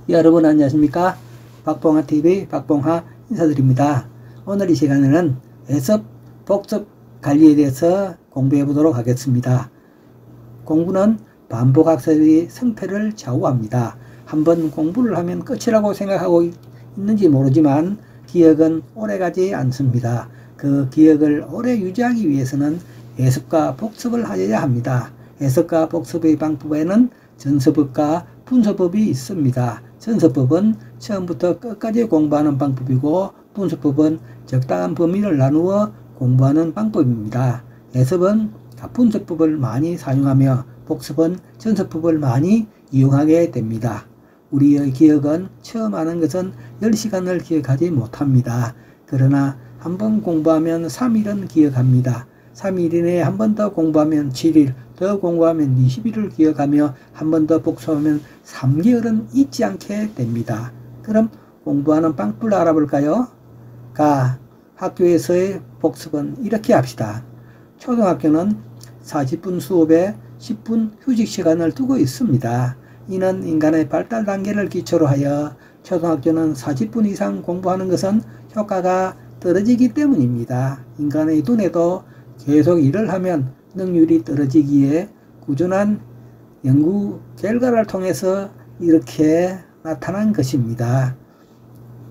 여러분 안녕하십니까? 박봉하TV 박봉하 인사드립니다. 오늘 이 시간에는 애습, 복습 관리에 대해서 공부해 보도록 하겠습니다. 공부는 반복학습이 성패를 좌우합니다. 한번 공부를 하면 끝이라고 생각하고 있는지 모르지만 기억은 오래가지 않습니다. 그 기억을 오래 유지하기 위해서는 애습과 복습을 하여야 합니다. 애습과 복습의 방법에는 전서법과 분서법이 있습니다. 전서법은 처음부터 끝까지 공부하는 방법이고 분서법은 적당한 범위를 나누어 공부하는 방법입니다. 애습은 분서법을 많이 사용하며 복습은 전서법을 많이 이용하게 됩니다. 우리의 기억은 처음 하는 것은 10시간을 기억하지 못합니다. 그러나 한번 공부하면 3일은 기억합니다. 3일 이내에 한 번 더 공부하면 7일, 더 공부하면 20일을 기억하며 한 번 더 복습하면 3개월은 잊지 않게 됩니다. 그럼 공부하는 방법을 알아볼까요? 학교에서의 복습은 이렇게 합시다. 초등학교는 40분 수업에 10분 휴식 시간을 두고 있습니다. 이는 인간의 발달 단계를 기초로 하여 초등학교는 40분 이상 공부하는 것은 효과가 떨어지기 때문입니다. 인간의 눈에도 계속 일을 하면 능률이 떨어지기에 꾸준한 연구 결과를 통해서 이렇게 나타난 것입니다.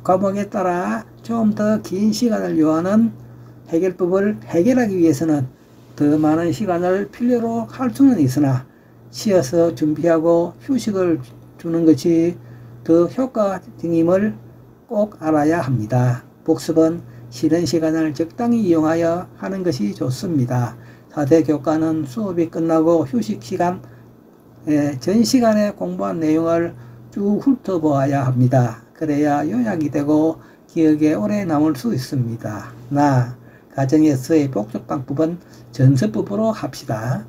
과목에 따라 좀 더 긴 시간을 요하는 해결법을 해결하기 위해서는 더 많은 시간을 필요로 할 수는 있으나 쉬어서 준비하고 휴식을 주는 것이 더 효과적임을 꼭 알아야 합니다. 복습은 쉬는 시간을 적당히 이용하여 하는 것이 좋습니다. 4대 교과는 수업이 끝나고 휴식 시간 전 시간에 공부한 내용을 쭉 훑어보아야 합니다. 그래야 요약이 되고 기억에 오래 남을 수 있습니다. 가정에서의 복습 방법은 전서법으로 합시다.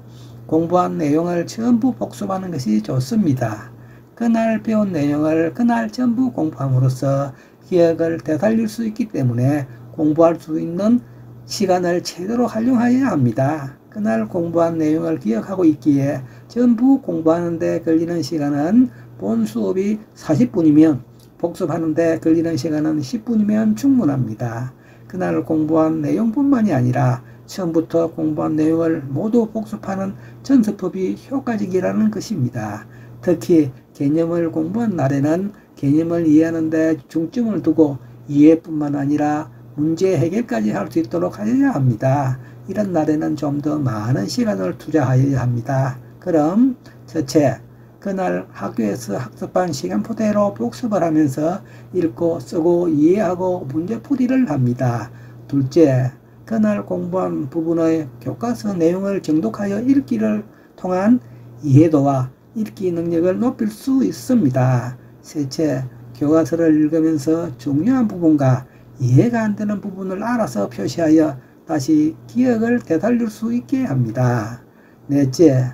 공부한 내용을 전부 복습하는 것이 좋습니다. 그날 배운 내용을 그날 전부 공부함으로써 기억을 되살릴 수 있기 때문에 공부할 수 있는 시간을 제대로 활용해야 합니다. 그날 공부한 내용을 기억하고 있기에 전부 공부하는 데 걸리는 시간은 본 수업이 40분이면 복습하는 데 걸리는 시간은 10분이면 충분합니다. 그날 공부한 내용뿐만이 아니라 처음부터 공부한 내용을 모두 복습하는 전서법이 효과적이라는 것입니다. 특히 개념을 공부한 날에는 개념을 이해하는 데 중점을 두고 이해뿐만 아니라 문제 해결까지 할 수 있도록 하여야 합니다. 이런 날에는 좀 더 많은 시간을 투자하여야 합니다. 그럼 첫째, 그날 학교에서 학습한 시간표대로 복습을 하면서 읽고 쓰고 이해하고 문제풀이를 합니다. 둘째, 그날 공부한 부분의 교과서 내용을 정독하여 읽기를 통한 이해도와 읽기 능력을 높일 수 있습니다. 셋째, 교과서를 읽으면서 중요한 부분과 이해가 안 되는 부분을 알아서 표시하여 다시 기억을 되살릴 수 있게 합니다. 넷째,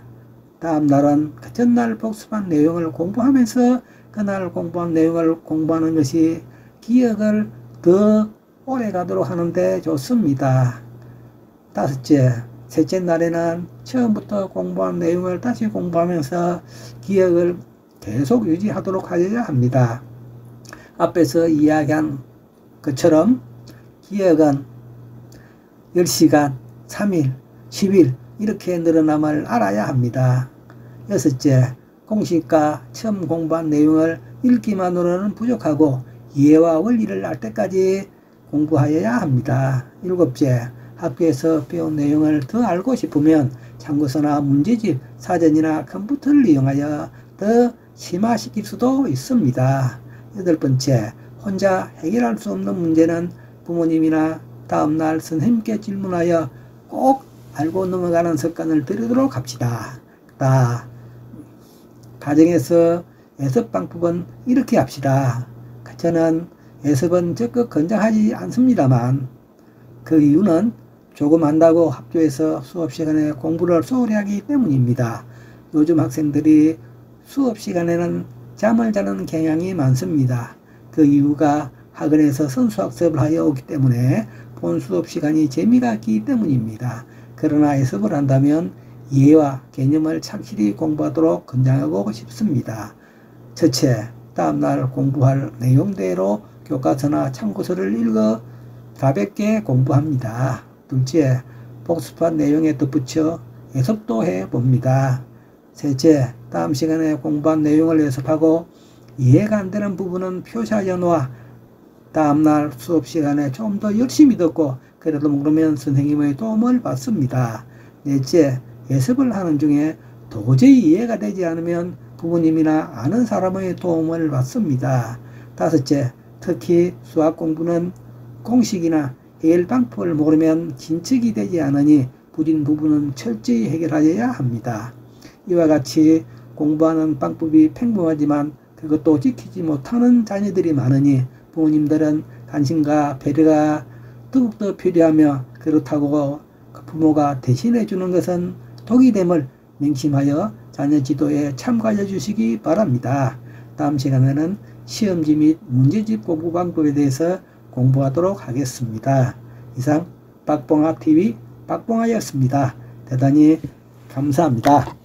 다음 날은 그 전날 복습한 내용을 공부하면서 그날 공부한 내용을 공부하는 것이 기억을 더 오래 가도록 하는데 좋습니다. 다섯째, 셋째 날에는 처음부터 공부한 내용을 다시 공부하면서 기억을 계속 유지하도록 하여야 합니다. 앞에서 이야기한 것처럼 기억은 10시간, 3일, 10일 이렇게 늘어남을 알아야 합니다. 여섯째, 공식과 처음 공부한 내용을 읽기만으로는 부족하고 이해와 원리를 알 때까지 공부하여야 합니다. 일곱째, 학교에서 배운 내용을 더 알고 싶으면 참고서나 문제집, 사전이나 컴퓨터를 이용하여 더 심화시킬 수도 있습니다. 여덟 번째, 혼자 해결할 수 없는 문제는 부모님이나 다음날 선생님께 질문하여 꼭 알고 넘어가는 습관을 들이도록 합시다. 가정에서 애습 방법은 이렇게 합시다. 저는 애습은 적극 권장하지 않습니다만 그 이유는 조금 안다고 학교에서 수업 시간에 공부를 소홀히 하기 때문입니다. 요즘 학생들이 수업 시간에는 잠을 자는 경향이 많습니다. 그 이유가 학원에서 선수학습을 하여 오기 때문에 본 수업 시간이 재미가 없기 때문입니다. 그러나 예습을 한다면 이해와 개념을 착실히 공부하도록 권장하고 싶습니다. 첫째, 다음날 공부할 내용대로 교과서나 참고서를 읽어 가볍게 공부합니다. 둘째, 복습한 내용에 덧붙여 예습도 해봅니다. 셋째, 다음 시간에 공부한 내용을 예습하고 이해가 안 되는 부분은 표시하여 놓아 다음날 수업 시간에 좀 더 열심히 듣고 그래도 모르면 선생님의 도움을 받습니다. 넷째, 예습을 하는 중에 도저히 이해가 되지 않으면 부모님이나 아는 사람의 도움을 받습니다. 다섯째, 특히 수학 공부는 공식이나 해결 방법을 모르면 진척이 되지 않으니 부진 부분은 철저히 해결하여야 합니다. 이와 같이 공부하는 방법이 평범하지만 그것도 지키지 못하는 자녀들이 많으니 부모님들은 관심과 배려가 더욱더 필요하며 그렇다고 부모가 대신해 주는 것은 독이 됨을 명심하여 자녀 지도에 참가해 주시기 바랍니다. 다음 시간에는 시험지 및 문제집 공부 방법에 대해서 공부하도록 하겠습니다. 이상 박봉아TV 박봉아였습니다. 대단히 감사합니다.